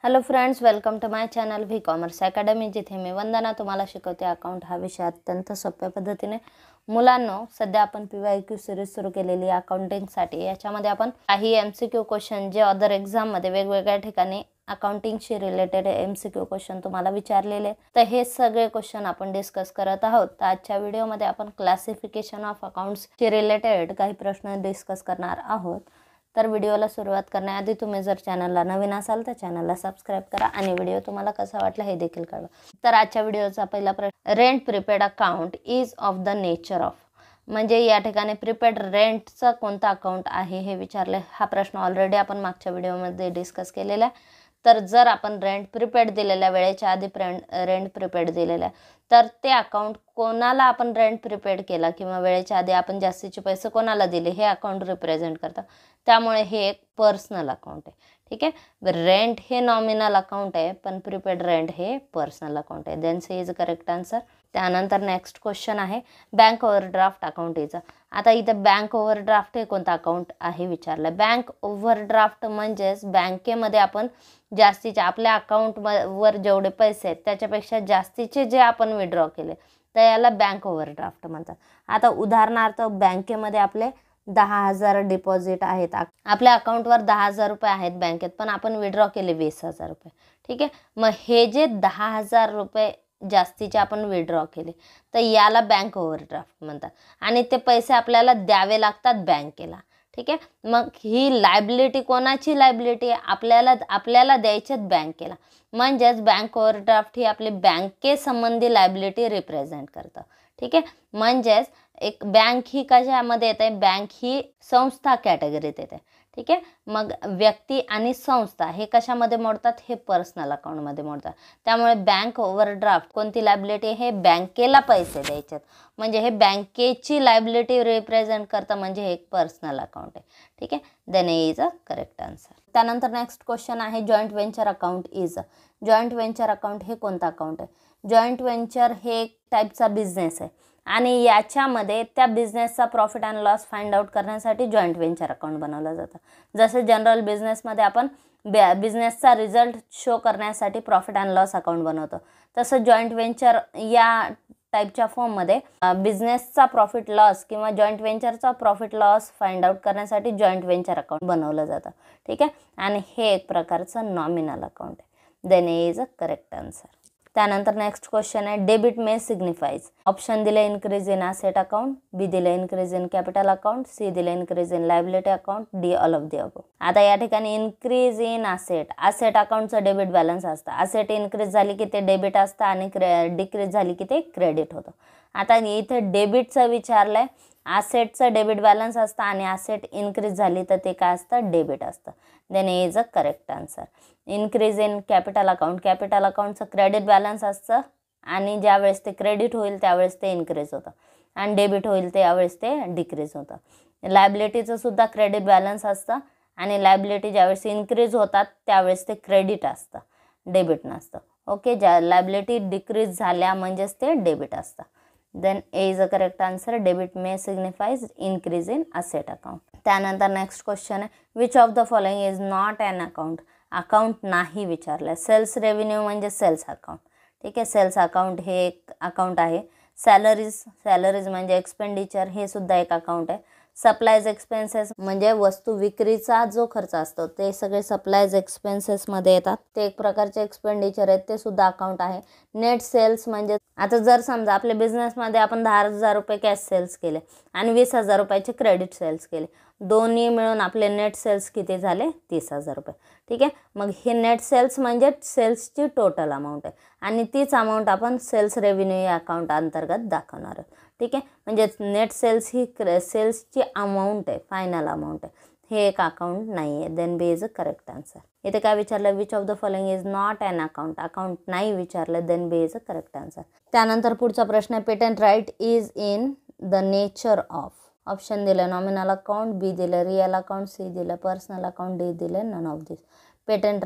Hello friends, welcome to my channel V Commerce Academy, जिथे मी वंदना तुम्हाला शिकवते अकाउंट हा विषय अत्यंत सोप्या पद्धतीने। मुलांनो, सध्या आपण PYQ सिरीज सुरू केलेली अकाउंटिंगसाठी। याच्यामध्ये आपण काही MCQ क्वेश्चन जे अदर एक्झाममध्ये वेगवेगळ्या ठिकाणी अकाउंटिंगशी रिलेटेड MCQ क्वेश्चन तुम्हाला विचारलेले, तर हे सगळे क्वेश्चन आपण डिस्कस करत आहोत। तर आजच्या व्हिडिओमध्ये आपण क्लासिफिकेशन ऑफ अकाउंट्सशी रिलेटेड काही प्रश्न डिस्कस करणार आहोत। तर व्हिडिओला सुरुवात करण्याआधी तुम्ही जर चॅनलला नवीन असाल तर चॅनलला सबस्क्राइब करा आणि व्हिडिओ तुम्हाला कसा वाटला हे देखील कळवा। तर आजच्या व्हिडिओचा पहिला प्रश्न, rent prepaid account is of the nature of, म्हणजे या ठिकाणी प्रीपेड रेंटचा कोणता अकाउंट आहे हे विचारले। हा प्रश्न ऑलरेडी आपण मागच्या व्हिडिओमध्ये डिस्कस केलेला आहे। तर जर आपण रेंट प्रीपेड दिलेल्या वेळेच्या आधी रेंट प्रीपेड दिलेल्या, तर ते अकाउंट कोणाला आपण रेंट प्रीपेड केला किंवा वेळेच्या आधी आपण जास्तीचे पैसे कोणाला दिले हे अकाउंट रिप्रेझेंट करतं। त्यामुळे हे एक पर्सनल अकाउंट आहे। ठीक आहे, रेंट हे नॉमिनल अकाउंट आहे, पण प्रीपेड रेंट हे पर्सनल अकाउंट आहे। Then C is correct answer. त्यानंतर नेक्स्ट क्वेश्चन आहे, बँक ओव्हरड्राफ्ट अकाउंट इज। आता इथे बँक ओव्हरड्राफ्ट हे कोणतं अकाउंट आहे विचारलं। बँक ओव्हरड्राफ्ट म्हणजेच बँकेमध्ये आपण जास्तीचे आपल्या अकाउंट वर जेवढे पैसे आहेत त्याच्यापेक्षा जास्तीचे जे आपण विड्रॉ केले तर याला बँक ओव्हरड्राफ्ट म्हणतात। आता उदाहरणार्थ बँकेमध्ये आपले 10,000 डिपॉझिट आहेत, आपल्या अकाउंटवर 10,000 रुपये आहेत बँकेत, पण आपण विड्रॉ केले 20,000 रुपये। ठीक आहे, मग हे जे 10,000 रुपये जास्तीचे आपण विड्रॉ केले तर याला बँक ओव्हरड्राफ्ट म्हणतात आणि ते पैसे आपल्याला द्यावे लागतात बँकेला। ठीक आहे, मग ही लायबिलिटी कोणाची लायबिलिटी आहे? आपल्याला द्यायच्यात बँकेला, म्हणजेच बँक ओव्हरड्राफ्ट ही आपली बँकेसंबंधी लायबिलिटी रिप्रेझेंट करतं। ठीक आहे, म्हणजेच एक बँक ही कशामध्ये येते? बँक ही संस्था कॅटेगरीत येते। ठीक आहे, मग व्यक्ती आणि संस्था हे कशामध्ये मोडतात? हे पर्सनल अकाउंटमध्ये मोडतात। त्यामुळे बँक ओव्हरड्राफ्ट कोणती लायबिलिटी? हे बँकेला पैसे द्यायचे, म्हणजे हे बँकेची लायबिलिटी रिप्रेझेंट करतं, म्हणजे हे एक पर्सनल अकाउंट आहे। ठीक आहे, then is a correct answer. त्यानंतर नेक्स्ट क्वेश्चन आहे, joint venture account is. Joint venture account हे कोणतं अकाउंट आहे? जॉईंट व्हेंचर हे एक टाईपचा बिझनेस आहे आणि याच्यामध्ये त्या बिझनेसचा profit and loss find out करण्यासाठी जॉईंट व्हेंचर अकाउंट बनवलं जातं। जसं जनरल बिझनेसमध्ये आपण बिझनेसचा रिझल्ट शो करण्यासाठी प्रॉफिट अँड लॉस अकाउंट बनवतो, तसं जॉईंट व्हेंचर या टाईपच्या फॉर्ममध्ये बिझनेसचा प्रॉफिट लॉस किंवा जॉईंट व्हेंचरचा प्रॉफिट लॉस फाइंड आउट करण्यासाठी जॉईंट व्हेंचर अकाउंट बनवलं जातं। ठीक आहे, आणि हे एक प्रकारचं नॉमिनल अकाउंट आहे। Then is a correct answer. त्यानंतर नेक्स्ट क्वेश्चन आहे, डेबिट मे सिग्निफाईज। ऑप्शन दिले, increase in asset account, B दिले increase in capital account, C दिले increase in liability account, D all of the above. आता या ठिकाणी increase in asset अकाउंटचं debit balance असतं। असेट इन्क्रीज झाली की ते डेबिट असतं आणि डिक्रीज झाली की ते क्रेडिट होतं। आता इथे डेबिटचं विचारलंय, असेटचं डेबिट बॅलन्स असतं आणि असेट इन्क्रीज झाली तर ते काय असतं? डेबिट असतं। Then is a correct answer. Increase in capital अकाउंटचं क्रेडिट बॅलन्स असतं आणि ज्यावेळेस ते क्रेडिट होईल त्यावेळेस ते इन्क्रीज होतं आणि डेबिट होईल त्यावेळेस ते डिक्रीज होतं। लायबिलिटीचं सुद्धा क्रेडिट बॅलन्स असतं आणि लायबिलिटी ज्यावेळेस इन्क्रीज होतात त्यावेळेस ते क्रेडिट असतं, डेबिट नसतं। ओके, ज्या लायबिलिटी डिक्रीज झाल्या म्हणजेच ते डेबिट असतं। Then A is a correct answer. Debit may signifies increase in asset account. त्यानंतर नेक्स्ट क्वेश्चन आहे, which of the following is not an account. Account नाही विचारलं। सेल्स रेव्हेन्यू म्हणजे सेल्स अकाउंट। ठीक आहे, सेल्स अकाउंट हे एक अकाउंट आहे। सॅलरीज म्हणजे एक्सपेंडिचर, हे सुद्धा एक अकाउंट आहे। सप्लायज एक्सपेन्सेस म्हणजे वस्तू विक्रीचा जो खर्च असतो ते सगळे सप्लायज एक्सपेन्सेसमध्ये येतात, ते एक प्रकारचे एक्सपेंडिचर आहेत, ते सुद्धा अकाउंट आहे। नेट सेल्स म्हणजे आता जर समजा आपल्या बिझनेसमध्ये आपण 10,000 रुपये कॅश सेल्स केले आणि 20,000 रुपयाचे क्रेडिट सेल्स केले, दोन्ही मिळून आपले नेट सेल्स किती झाले? 30,000 रुपये। ठीक आहे, मग हे नेट सेल्स म्हणजे सेल्सची टोटल अमाऊंट आहे आणि तीच अमाऊंट आपण सेल्स रेव्हेन्यू या अकाउंट अंतर्गत दाखवणार आहोत। ठीक आहे, म्हणजे नेट सेल्स ही सेल्सची अमाऊंट आहे, फायनल अमाऊंट आहे, हे एक अकाउंट नाही आहे। Then B is a correct answer. इथे काय विचारलं? Which of the following is not an account. Account नाही विचारलं, then B is a correct answer. त्यानंतर पुढचा प्रश्न आहे, patent right is in the nature of. Option दिलं, नॉमिनल अकाउंट, बी दिलं रिअल अकाउंट, सी दिलं पर्सनल अकाउंट, डी दिलं none of this. Patent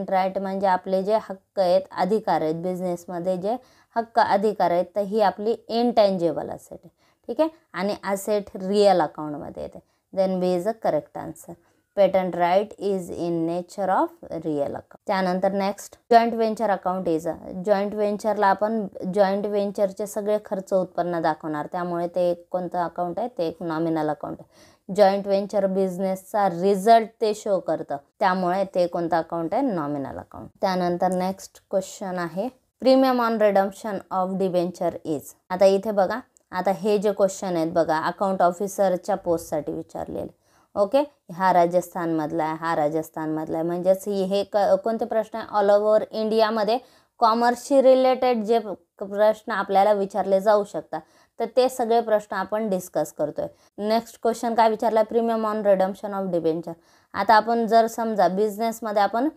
right म्हणजे आपले जे हक्क आहेत, अधिकार आहेत, बिझनेसमध्ये जे हक्क अधिकार आहेत, तर ही आपली इनटँजिबल असेट आहे। ठीक आहे, आणि असेट रिअल अकाउंटमध्ये येते। Then B is a correct answer. Patent right is in nature of real account. त्यानंतर next joint venture account is joint व्हेंचरला आपण जॉईंट व्हेंचरचे सगळे खर्च उत्पन्न दाखवणार, त्यामुळे ते एक कोणतं अकाउंट आहे, ते एक नॉमिनल अकाउंट आहे. जॉईंट व्हेंचर बिझनेसचा रिझल्ट ते शो करतं, त्यामुळे ते कोणतं अकाउंट आहे, नॉमिनल अकाउंट. त्यानंतर नेक्स्ट क्वेश्चन आहे premium on redemption of debenture is. आता इथे बघा, आता हे जे क्वेश्चन आहेत बघा अकाउंट ऑफिसरच्या पोस्टसाठी विचारलेले. ओके, हा राजस्थानमधला आहे, हा राजस्थानमधला आहे, म्हणजेच हे कोणते प्रश्न आहे, ऑल ओव्हर इंडियामध्ये कॉमर्सशी रिलेटेड जे प्रश्न आपल्याला विचारले जाऊ शकतात, तर ते सगळे प्रश्न आपण डिस्कस करतोय. नेक्स्ट क्वेश्चन काय विचारला, premium on redemption of debenture. आता आपण जर समजा बिझनेसमध्ये आपण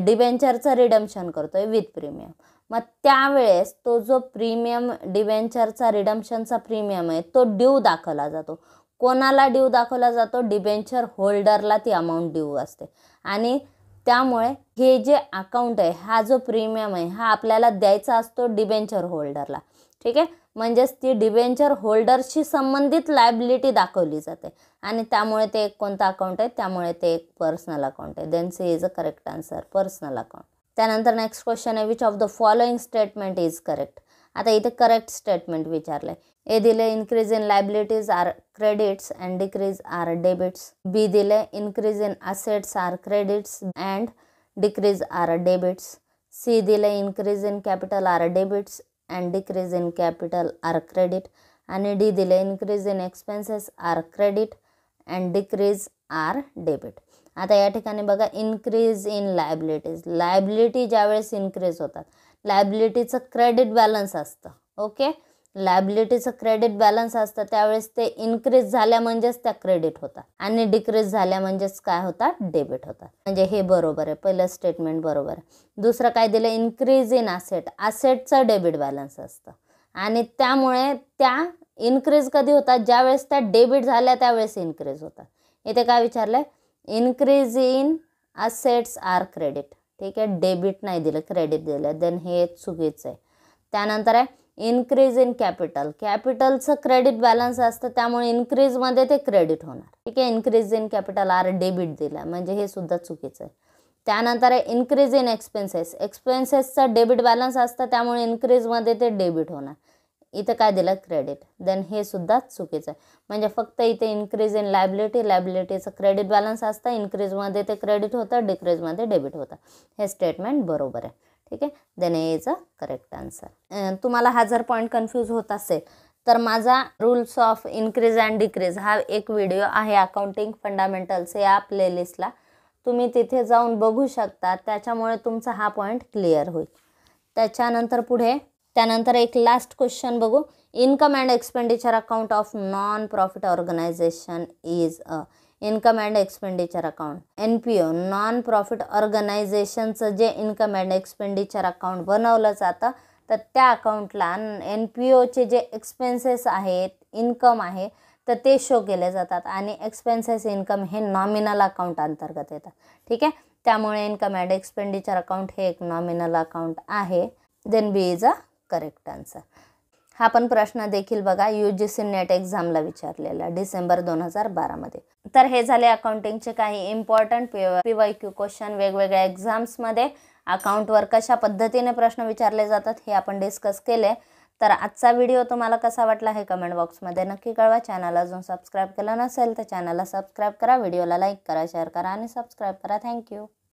डिबेंचरचं रिडम्पशन करतोय विथ प्रीमियम, मग त्यावेळेस तो जो प्रीमियम डिबेंचरचा रिडम्पशनचा प्रीमियम आहे तो ड्यू दाखवला जातो. कोणाला ड्यू दाखवला जातो, डिबेंचर होल्डरला ती अमाऊंट ड्यू असते. आणि त्यामुळे हे जे अकाउंट आहे, हा जो प्रीमियम आहे हा आपल्याला द्यायचा असतो डिबेंचर होल्डरला. ठीक आहे, म्हणजेच ती डिबेंचर होल्डरशी संबंधित लायबिलिटी दाखवली जाते आणि त्यामुळे ते एक कोणतं अकाउंट आहे, त्यामुळे ते एक पर्सनल अकाउंट आहे. Then C is a correct answer, personal account. त्यानंतर नेक्स्ट क्वेश्चन आहे which of the following statement is correct. आता इथे करेक्ट स्टेटमेंट विचारलंय. ए दिले increase in liabilities are credits and decrease are debits. B दिले increase in assets are credits and decrease are debits. C दिले increase in capital are debits and decrease in capital are credit. आणि D दिले increase in expenses are credit and decrease are debit. आता या ठिकाणी बघा increase in liabilities, liability ज्यावेळेस increase होतात, लायबिलिटीचं क्रेडिट बॅलन्स असतं. ओके, लायबिलिटीचं क्रेडिट बॅलन्स असतं त्यावेळेस ते इन्क्रीज झाल्या म्हणजेच त्या क्रेडिट होतात आणि डिक्रीज झाल्या म्हणजेच काय होतात, डेबिट होतात. म्हणजे हे बरोबर आहे, पहिलं स्टेटमेंट बरोबर आहे. दुसरं काय दिलं, इन्क्रीज इन असेट, असेटचं डेबिट बॅलन्स असतं आणि त्यामुळे त्या इन्क्रीज कधी होतात, ज्यावेळेस त्या डेबिट झाल्या त्यावेळेस इन्क्रीज होतात. इथे काय विचारलंय, increase in assets are credit. ठीक आहे, डेबिट नाही दिलं, क्रेडिट दिलं, देन हे चुकीचं आहे. त्यानंतर आहे इन्क्रीज इन कॅपिटल, कॅपिटलचं क्रेडिट बॅलन्स असतं त्यामुळे इन्क्रीजमध्ये ते क्रेडिट होणार. ठीक आहे, increase in capital are debit दिलं म्हणजे हे सुद्धा चुकीचं आहे. त्यानंतर आहे इन्क्रीज इन एक्सपेन्सेस, एक्सपेन्सेसचं डेबिट बॅलन्स असतं त्यामुळे इन्क्रीजमध्ये ते डेबिट होणार. इथं काय दिलं, क्रेडिट, देन हे सुद्धा चुकीचं आहे. म्हणजे फक्त इथे इन्क्रीज इन लायबिलिटी, लायबिलिटीचं क्रेडिट बॅलन्स असतं, इन्क्रीजमध्ये ते क्रेडिट होतं, डिक्रीजमध्ये डेबिट होतं. हे स्टेटमेंट बरोबर आहे. ठीक आहे, then is a correct answer. तुम्हाला हा जर पॉईंट कन्फ्यूज होत असेल तर माझा rules of increase and decrease हा एक व्हिडिओ आहे अकाउंटिंग फंडामेंटल्स या प्लेलिस्टला, तुम्ही तिथे जाऊन बघू शकता, त्याच्यामुळे तुमचा हा पॉईंट क्लिअर होईल. त्यानंतर एक लास्ट क्वेश्चन बघू. Income and expenditure account of non profit organisation is a. Income and expenditure account, NPO, non profit ऑर्गनायझेशनचं जे इन्कम अँड एक्सपेंडिचर अकाउंट बनवलं जातं तर त्या अकाउंटला NPOचे जे एक्सपेन्सेस आहेत, इन्कम आहे तर ते शो केले जातात आणि एक्सपेन्सेस इन्कम हे नॉमिनल अकाउंट अंतर्गत येतात. ठीक आहे, त्यामुळे इन्कम अँड एक्सपेंडिचर अकाउंट हे एक नॉमिनल अकाउंट आहे. Then B is a correct answer. हा पण प्रश्न देखील बघा UGC नेट एक्झामला विचारलेला डिसेंबर 2012 मध्ये. तर हे झाले अकाउंटिंगचे काही इम्पॉर्टंट PYQ क्वेश्चन. वेगवेगळ्या एक्झाम्समध्ये अकाउंटवर कशा पद्धतीने प्रश्न विचारले जातात हे आपण डिस्कस केले. तर आजचा व्हिडिओ तुम्हाला कसा वाटला हे कमेंट बॉक्समध्ये नक्की कळवा. चॅनल अजून सबस्क्राईब केलं नसेल तर चॅनलला सबस्क्राईब करा, व्हिडिओला लाईक करा, शेअर करा आणि सबस्क्राईब करा. थँक्यू.